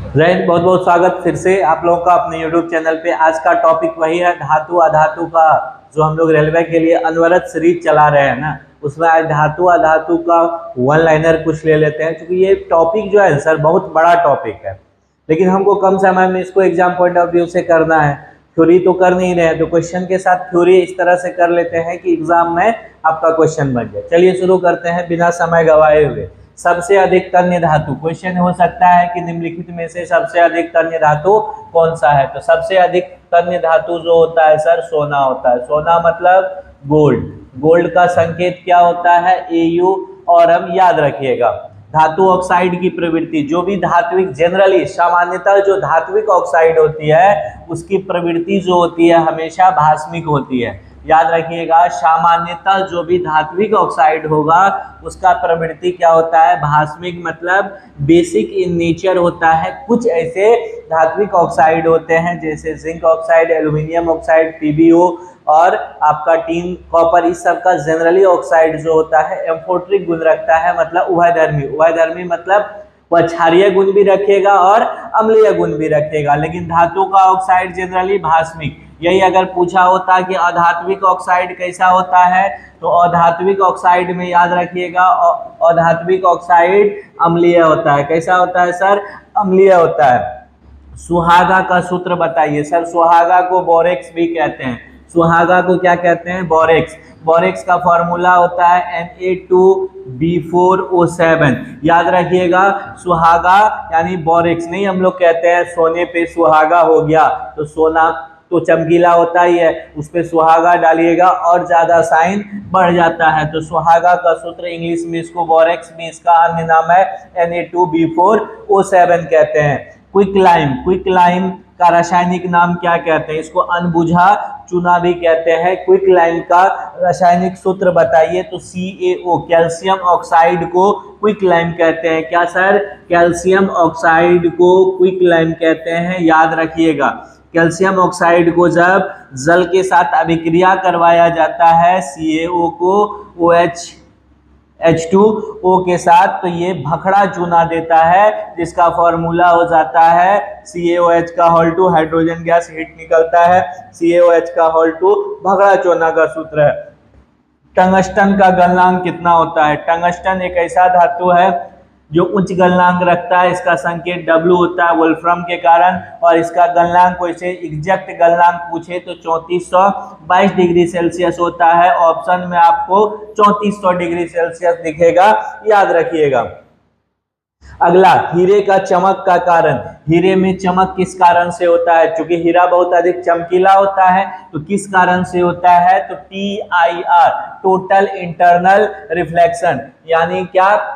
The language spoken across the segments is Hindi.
जय बहुत बहुत स्वागत फिर से आप लोगों का अपने YouTube चैनल पे। आज का टॉपिक वही है धातु अधातु का, जो हम लोग रेलवे के लिए अनवरत सीरीज चला रहे हैं ना, उसमें आज धातु अधातु का वन लाइनर कुछ ले लेते हैं। क्योंकि ये टॉपिक जो है सर बहुत बड़ा टॉपिक है, लेकिन हमको कम समय में इसको एग्जाम पॉइंट ऑफ व्यू से करना है। थ्योरी तो कर नहीं रहे, तो क्वेश्चन के साथ थ्योरी इस तरह से कर लेते हैं कि एग्जाम में आपका क्वेश्चन बन जाए। चलिए शुरू करते हैं बिना समय गवाए हुए। सबसे अधिक तन्य धातु, क्वेश्चन हो सकता है कि निम्नलिखित में से सबसे अधिक तन्य धातु कौन सा है। तो सबसे अधिक तन्य धातु जो होता है सर सोना होता है। सोना मतलब गोल्ड। गोल्ड का संकेत क्या होता है? Au। और हम याद रखिएगा धातु ऑक्साइड की प्रवृत्ति, जो भी धात्विक जनरली सामान्यतः जो धात्विक ऑक्साइड होती है उसकी प्रवृत्ति जो होती है हमेशा भास्मिक होती है। याद रखिएगा सामान्यतः जो भी धात्विक ऑक्साइड होगा उसका प्रवृत्ति क्या होता है? भास्मिक, मतलब बेसिक इन नेचर होता है। कुछ ऐसे धात्विक ऑक्साइड होते हैं जैसे zinc oxide, aluminium oxide, PbO और आपका टीन, कॉपर, इस सब का जनरली ऑक्साइड जो होता है एम्फोट्रिक गुण रखता है, मतलब उभयधर्मी। उभयधर्मी मतलब वह क्षारीय गुण भी रखेगा और अम्लीय गुण भी रखेगा। लेकिन धातु का ऑक्साइड जनरली भास्मिक। यही अगर पूछा होता कि अधात्विक ऑक्साइड कैसा होता है, तो अधात्विक ऑक्साइड में याद रखिएगा अधात्विक ऑक्साइड अम्लीय होता है। कैसा होता है सर? अम्लीय होता है। सुहागा का सूत्र बताइए सर। सुहागा को बोरेक्स भी कहते हैं। सुहागा को क्या कहते हैं? बोरेक्स। बोरेक्स का फॉर्मूला होता है Na2B4O7। याद रखिएगा सुहागा यानी बोरेक्स नहीं हम लोग कहते हैं सोने पे सुहागा हो गया, तो सोना तो चमकीला होता ही है, उस पे सुहागा डालिएगा और ज्यादा साइन बढ़ जाता है। तो सुहागा का सूत्र इंग्लिश में इसको बोरेक्स भी, इसका अन्य नाम है Na2B4O7 कहते हैं। क्विकलाइम, क्विकलाइम का रासायनिक नाम क्या कहते हैं? इसको अनबुझा चूना भी कहते हैं। क्विकलाइम का रासायनिक सूत्र बताइए। तो CaO, कैल्शियम ऑक्साइड को क्विकलाइम कहते हैं। क्या सर? कैल्शियम ऑक्साइड को क्विकलाइम कहते हैं। याद रखिएगा कैल्शियम ऑक्साइड को जब जल के साथ अभिक्रिया करवाया जाता है CaO को H2O के साथ, तो ये भखड़ा चूना देता है, जिसका फॉर्मूला हो जाता है CaOH का होल 2, हाइड्रोजन गैस हीट निकलता है, CaOH का होल 2 भखड़ा चूना का सूत्र है। टंगस्टन का गलनांक कितना होता है? टंगस्टन एक ऐसा धातु है जो उच्च गलनांक रखता है। इसका संकेत W होता है वोल्फ्रम के कारण, और इसका गलनांक वैसे एग्जैक्ट गलनांक पूछे तो 3422 डिग्री सेल्सियस होता है। ऑप्शन में आपको 3400 डिग्री सेल्सियस दिखेगा, याद रखिएगा। अगला, हीरे का चमक का कारण। हीरे में चमक किस कारण से होता है? क्योंकि हीरा बहुत अधिक चमकीला होता है, तो किस कारण से होता है? तो TIR, टोटल इंटरनल रिफ्लेक्शन, यानी क्या?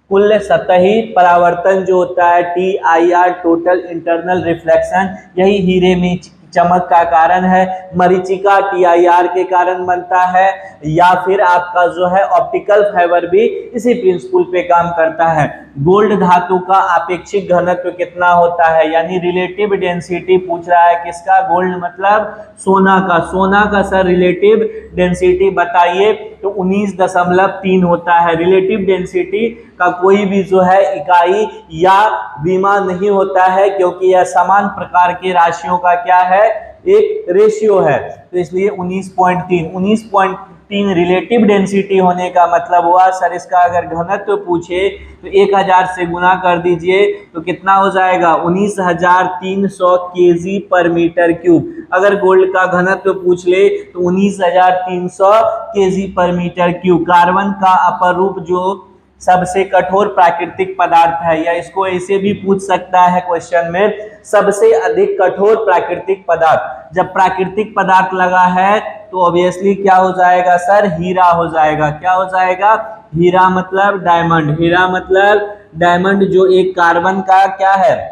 कुल सतही परावर्तन जो होता है TIR, टोटल इंटरनल रिफ्लेक्शन, यही हीरे में चमक का कारण है। मरीचिका TIR के कारण बनता है, या फिर आपका जो है ऑप्टिकल फाइबर भी इसी प्रिंसिपल पे काम करता है। गोल्ड धातु का आपेक्षिक घनत्व कितना होता है? यानी रिलेटिव डेंसिटी पूछ रहा है किसका? गोल्ड मतलब सोना का। सोना का सर रिलेटिव डेंसिटी बताइए। तो 19.3 होता है। रिलेटिव डेंसिटी का कोई भी जो है इकाई या विमा नहीं होता है, क्योंकि यह समान प्रकार के राशियों का क्या है? एक रेशियो है। तो इसलिए 19.3 रिलेटिव डेंसिटी होने का मतलब हुआ सर इसका अगर घनत्व पूछे तो 1000 से गुना कर दीजिए तो कितना हो जाएगा? 19300 kg पर मीटर क्यूब। अगर गोल्ड का घनत्व पूछ ले तो 19300 kg पर मीटर क्यूब। कार्बन का अपर रूप जो सबसे कठोर प्राकृतिक पदार्थ है, या इसको ऐसे भी पूछ सकता है क्वेश्चन में, सबसे अधिक कठोर प्राकृतिक पदार्थ। जब प्राकृतिक पदार्थ लगा है तो ऑब्वियसली क्या हो जाएगा सर? हीरा हो जाएगा। क्या हो जाएगा? हीरा मतलब डायमंड। हीरा मतलब डायमंड, जो एक कार्बन का क्या है?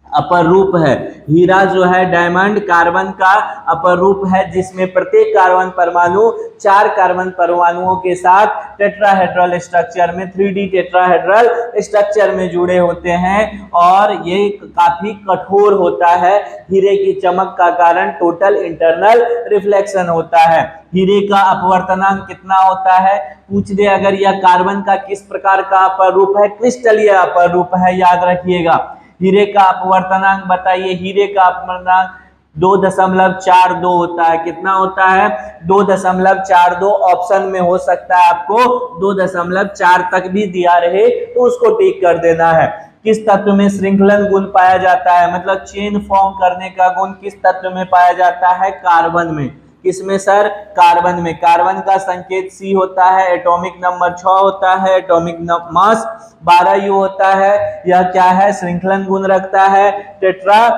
अपर रूप है। हीरा जो है डायमंड कार्बन का अपर रूप है, जिसमें प्रत्येक कार्बन परमाणु 4 कार्बन परमाणुओं के साथ टेट्राहेड्रल स्ट्रक्चर में 3D टेट्राहेड्रल स्ट्रक्चर में जुड़े होते हैं, और ये काफी कठोर होता है। हीरे की चमक का कारण टोटल इंटरनल रिफ्लेक्शन होता है। हीरे का अपवर्तनांक कितना होता है? पूछ दे अगर यह कार्बन का किस प्रकार का अपर रूप है? क्रिस्टलीय अपर रूप है, याद रखिएगा। हीरे का अपवर्तनांक बताइए, हीरे का अपवर्तनांक 2.42 होता है। कितना होता है? 2.42। ऑप्शन में हो सकता है आपको 2.4 तक भी दिया रहे तो उसको टिक कर देना है। किस तत्व में श्रृंखलन गुण पाया जाता है, मतलब चेन फॉर्म करने का गुण किस तत्व में पाया जाता है? कार्बन में। किसमें सर? कार्बन में। कार्बन का संकेत C होता है, एटॉमिक नंबर 6 होता है, एटॉमिक मास 12 U होता है। यह क्या है? श्रृंखलन गुण रखता है। टेट्रा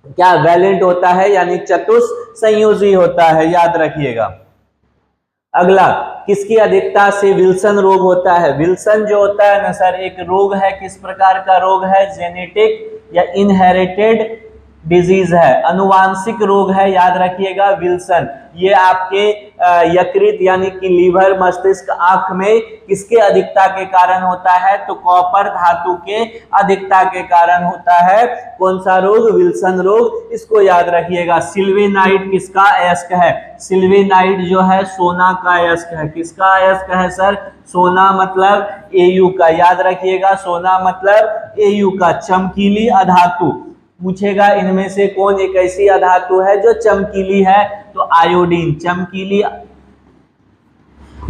क्या वैलेंट होता है, यानी चतुष्संयोजी होता है, याद रखिएगा। अगला, किसकी अधिकता से विल्सन रोग होता है? विल्सन जो होता है ना सर, एक रोग है। किस प्रकार का रोग है? जेनेटिक या इनहेरिटेड डिजीज है, अनुवांशिक रोग है, याद रखिएगा विल्सन। ये आपके यकृत यानी कि लीवर, मस्तिष्क, आंख में किसके अधिकता के कारण होता है? तो कॉपर धातु के अधिकता के कारण होता है। कौन सा रोग? विल्सन रोग। इसको याद रखिएगा। सिल्वेनाइड किसका अयस्क है? सिल्वेनाइड जो है सोना का अयस्क है। किसका अयस्क है सर? सोना मतलब Au का, याद रखिएगा। सोना मतलब Au का। चमकीली अधातु पूछेगा, इनमें से कौन एक ऐसी अधातु है जो चमकीली है? तो आयोडीन। चमकीली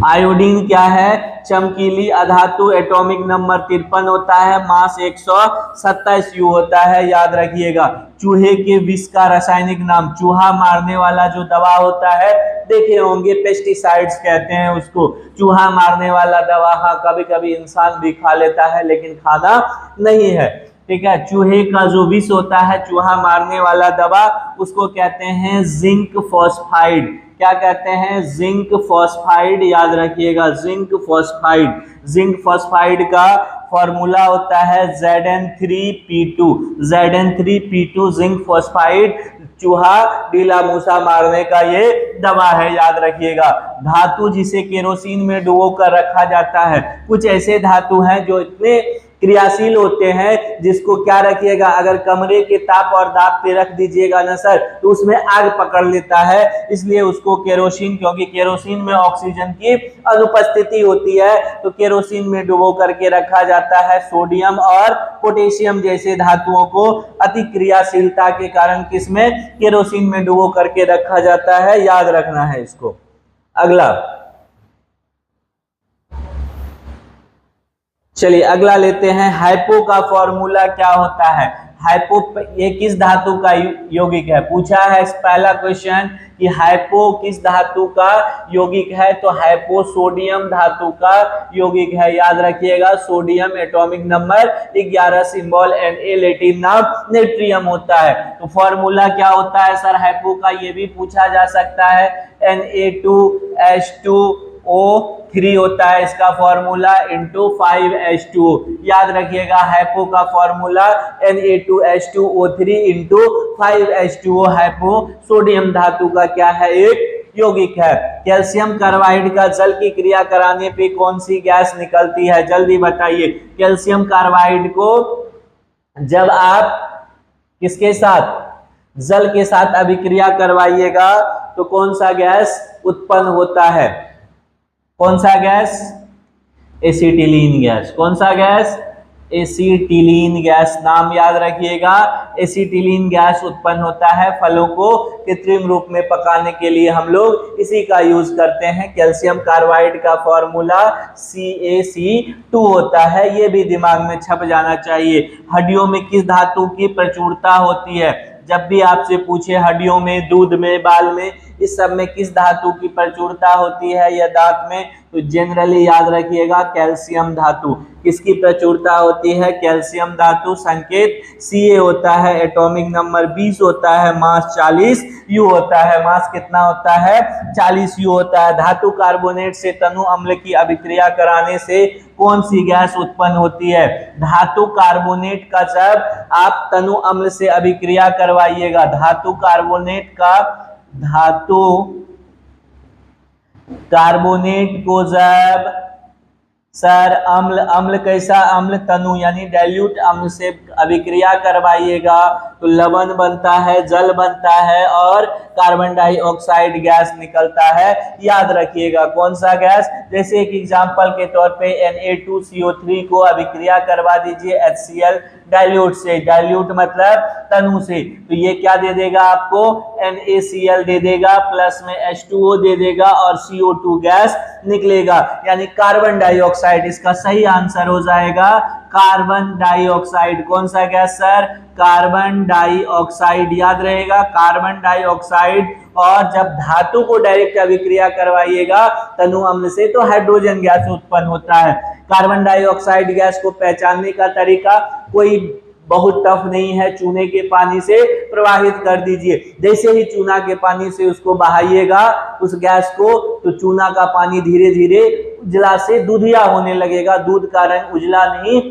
आयोडीन क्या है? चमकीली अधातु। एटॉमिक नंबर 53 होता है, मास 127 U होता है, याद रखिएगा। चूहे के विष का रासायनिक नाम, चूहा मारने वाला जो दवा होता है, देखे होंगे, पेस्टिसाइड्स कहते हैं उसको, चूहा मारने वाला दवा। हाँ, कभी कभी इंसान भी खा लेता है लेकिन खाना नहीं है, ठीक है। चूहे का जो विष होता है, चूहा मारने वाला दवा, उसको कहते हैं जिंक फॉस्फाइड। क्या कहते हैं? जिंक फॉस्फाइड, याद रखिएगा, जिंक फॉस्फाइड। जिंक फॉस्फाइड का फॉर्मूला होता है Zn3P2। Zn3P2 जिंक फॉस्फाइड, चूहा डीला मूसा मारने का ये दवा है, याद रखिएगा। धातु जिसे केरोसिन में डुबो कर रखा जाता है, कुछ ऐसे धातु हैं जो इतने क्रियाशील होते हैं जिसको क्या रखिएगा, अगर कमरे के ताप और दाब पे रख दीजिएगा ना सर, तो उसमें आग पकड़ लेता है, इसलिए उसको केरोसिन, क्योंकि केरोसिन में ऑक्सीजन की अनुपस्थिति होती है, तो केरोसिन में डुबो करके रखा जाता है। सोडियम और पोटेशियम जैसे धातुओं को अति क्रियाशीलता के कारण किसमें? केरोसिन में डुबो करके रखा जाता है, याद रखना है इसको। अगला, चलिए अगला लेते हैं। हाइपो का फॉर्मूला क्या होता है? हाइपो ये किस धातु का यौगिक है? पूछा है पहला क्वेश्चन कि हाइपो किस धातु का यौगिक है? तो हाइपो सोडियम धातु का यौगिक है, याद रखिएगा। Sodium atomic number 11, symbol Na, Latin नाम नेट्रियम होता है। तो फॉर्मूला क्या होता है सर हाइपो का? ये भी पूछा जा सकता है। Na2H2O3 होता है इसका फॉर्मूला, इंटू 5H2O, याद रखिएगा। हाइपो का formula Na2H2O3 into 5H2O। Hypo sodium धातु का क्या है? एक यौगिक है। कैल्शियम कार्बाइड का जल की क्रिया कराने पे कौन सी गैस निकलती है? जल्दी बताइए। कैल्शियम कार्बाइड को जब आप किसके साथ? जल के साथ अभिक्रिया करवाइएगा तो कौन सा गैस उत्पन्न होता है? कौन सा गैस? Acetylene gas. कौन सा गैस? एसिटिलीन गैस, नाम याद रखिएगा। एसिटिलीन गैस उत्पन्न होता है। फलों को कृत्रिम रूप में पकाने के लिए हम लोग इसी का यूज करते हैं। कैल्शियम कार्बाइड का फॉर्मूला CaC2 होता है, ये भी दिमाग में छप जाना चाहिए। हड्डियों में किस धातु की प्रचुरता होती है? जब भी आपसे पूछे हड्डियों में, दूध में, बाल में, इस सब में किस धातु की प्रचुरता होती है या दांत में? तो जनरली याद रखिएगा कैल्शियम धातु। किसकी प्रचुरता होती है? कैल्शियम धातु। संकेत Ca होता है, एटॉमिक नंबर 20 होता है, मास 40 U होता है। मास कितना होता है? 40 U होता है। धातु कार्बोनेट से तनु अम्ल की अभिक्रिया कराने से कौन सी गैस उत्पन्न होती है? धातु कार्बोनेट का जब आप तनु अम्ल से अभिक्रिया करवाइएगा, धातु कार्बोनेट का, धातु कार्बोनेट को जब सर अम्ल, अम्ल कैसा अम्ल? तनु यानी डाइल्यूट अम्ल से अभिक्रिया करवाइएगा तो लवण बनता है, जल बनता है और कार्बन डाइऑक्साइड गैस निकलता है। याद रखिएगा कौन सा गैस? जैसे एक एग्जांपल के तौर पे Na2CO3 को अभिक्रिया करवा दीजिए HCl डाइल्यूट से, डाइल्यूट मतलब तनु से, तो ये क्या दे देगा आपको? NaCl दे देगा, प्लस में H2O दे देगा और CO2 गैस निकलेगा, यानी कार्बन डाइऑक्साइड। इसका सही आंसर हो जाएगा कार्बन डाइऑक्साइड। कौन सा गैस सर? Carbon dioxide. याद रहेगा कार्बन डाइऑक्साइड। और जब धातु को डायरेक्ट अभिक्रिया करवाइएगा तनु अम्ल से तो हाइड्रोजन गैस उत्पन्न होता है। कार्बन डाइऑक्साइड गैस को पहचानने का तरीका कोई बहुत टफ नहीं है, चूने के पानी से प्रवाहित कर दीजिए। जैसे ही चूना के पानी से उसको बहाइएगा उस गैस को, तो चूना का पानी धीरे धीरे उजला से दूधिया होने लगेगा। दूध का रंग उजला नहीं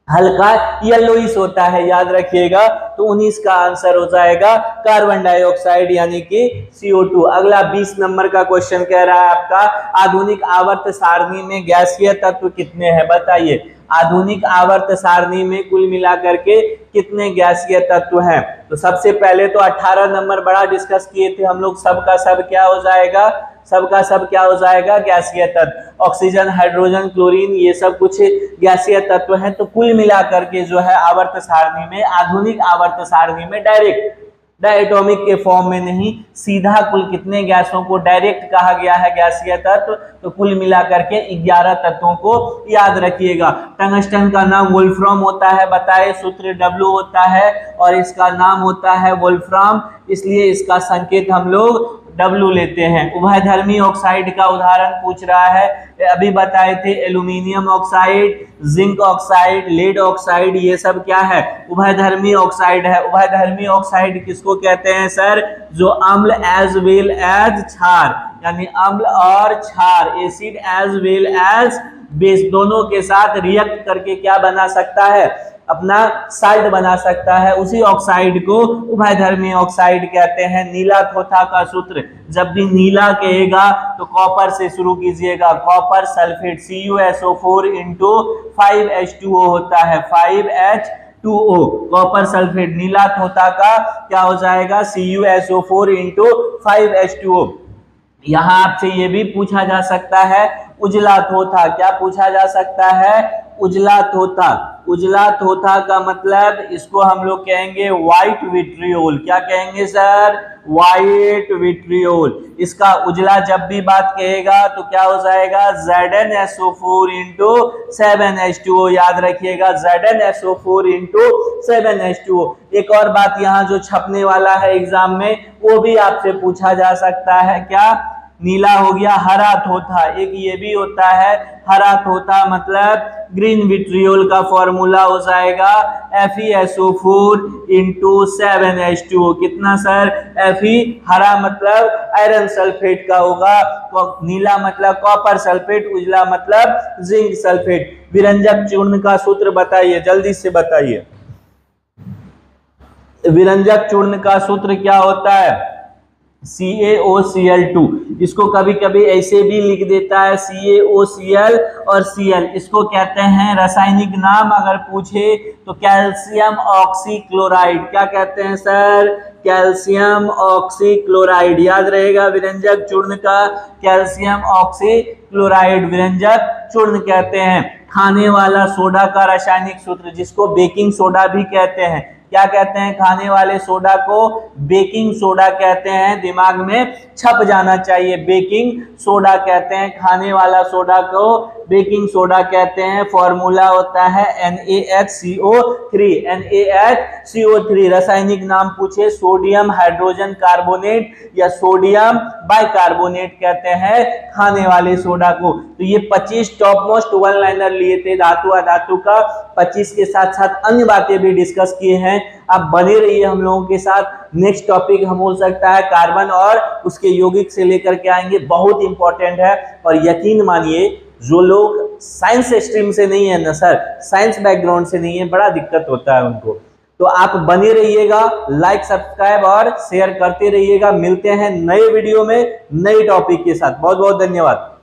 हल्का येलोइश होता है, याद रखिएगा। तो 19 का आंसर हो जाएगा कार्बन डाइऑक्साइड यानी कि CO2। अगला 20 नंबर का क्वेश्चन कह रहा है आपका आधुनिक आवर्त सारणी में गैसीय तत्व कितने हैं? बताइए आधुनिक आवर्त सारणी में कुल मिलाकर के कितने गैसीय तत्व हैं? तो सबसे पहले तो 18 नंबर बड़ा डिस्कस किए थे हम लोग, सबका सब क्या हो जाएगा? सबका सब क्या हो जाएगा? गैसीय तत्व। ऑक्सीजन, हाइड्रोजन, क्लोरीन ये सब कुछ गैसीय तत्व हैं। तो कुल मिलाकर के जो है आवर्त सारणी में, आधुनिक आवर्त सारणी में डायरेक्ट डायटोमिक के फॉर्म में नहीं, सीधा कुल कितने गैसों को डायरेक्ट कहा गया है गैसीय तत्व? तो कुल मिलाकर के 11 तत्वों को याद रखिएगा। टंगस्टन का नाम वोल्फ्राम होता है, बताए सूत्र W होता है और इसका नाम होता है वोल्फ्राम, इसलिए इसका संकेत हम लोग W लेते हैं। उभयधर्मी ऑक्साइड का उदाहरण पूछ रहा है, अभी बताए थे aluminium oxide, zinc oxide, lead oxide, ये सब क्या है? उभयधर्मी ऑक्साइड है। उभयधर्मी ऑक्साइड किसको कहते हैं सर? जो अम्ल एज वेल एज क्षार, यानी अम्ल और क्षार, acid as well as base, दोनों के साथ रिएक्ट करके क्या बना सकता है? अपना साल्ट बना सकता है। उसी ऑक्साइड को उभयधर्मी ऑक्साइड कहते हैं। नीला थोथा का सूत्र, जब भी नीला कहेगा तो कॉपर से शुरू कीजिएगा। Copper sulphate CuSO4 into 5H2O होता है, 5H2O कॉपर सल्फेट। नीला थोथा का क्या हो जाएगा? CuSO4 into 5H2O। यहाँ आपसे ये भी पूछा जा सकता है उजला थोथा, क्या पूछा जा सकता है? उजला थोथा। उजला थोथा का मतलब इसको हम लोग कहेंगे व्हाइट विट्रियोल। क्या कहेंगे सर? White vitriol. इसका उजला जब भी बात कहेगा तो क्या हो जाएगा? ZnSO4 into 7H2O। याद रखिएगा ZnSO4 इंटू 7H2O। एक और बात यहाँ जो छपने वाला है एग्जाम में, वो भी आपसे पूछा जा सकता है, क्या? नीला हो गया हरा थोथा, एक ये भी होता है हरा थोथा, मतलब ग्रीन विट्रियोल का फॉर्मूला हो जाएगा FeSO4 इंटू 7H2O। कितना सर? Fe हरा मतलब आयरन सल्फेट का होगा, नीला मतलब कॉपर सल्फेट, उजला मतलब जिंक सल्फेट। विरंजक चूर्ण का सूत्र बताइए, जल्दी से बताइए। विरंजक चूर्ण का सूत्र क्या होता है? CaOCl2। इसको कभी कभी ऐसे भी लिख देता है CaOCl और Cl। इसको कहते हैं रासायनिक नाम अगर पूछे तो कैल्शियम ऑक्सीक्लोराइड। क्या कहते हैं सर? Calcium oxychloride. याद रहेगा विरंजक चूर्ण का कैल्शियम ऑक्सीक्लोराइड विरंजक चूर्ण कहते हैं। खाने वाला सोडा का रासायनिक सूत्र, जिसको बेकिंग सोडा भी कहते हैं, क्या कहते हैं? खाने वाले सोडा को बेकिंग सोडा कहते हैं, दिमाग में छप जाना चाहिए, बेकिंग सोडा कहते हैं। खाने वाला सोडा को बेकिंग सोडा कहते हैं। फॉर्मूला होता है NaHCO3। NaHCO3 रासायनिक नाम पूछे सोडियम हाइड्रोजन कार्बोनेट या सोडियम बाइकार्बोनेट कहते हैं खाने वाले सोडा को। तो ये 25 टॉप मोस्ट वन लाइनर लिए थे धातु अधातु का। 25 के साथ साथ अन्य बातें भी डिस्कस किए हैं। आप बने रहिए हम लोगों के साथ। नेक्स्ट टॉपिक हम हो सकता है कार्बन और उसके यौगिक से लेकर के आएंगे, बहुत इंपॉर्टेंट है। और यकीन मानिए जो लोग साइंस स्ट्रीम से नहीं है ना सर, साइंस बैकग्राउंड से नहीं है, बड़ा दिक्कत होता है उनको। तो आप बने रहिएगा, लाइक सब्सक्राइब और शेयर करते रहिएगा। मिलते हैं नए वीडियो में नए टॉपिक के साथ। बहुत बहुत धन्यवाद।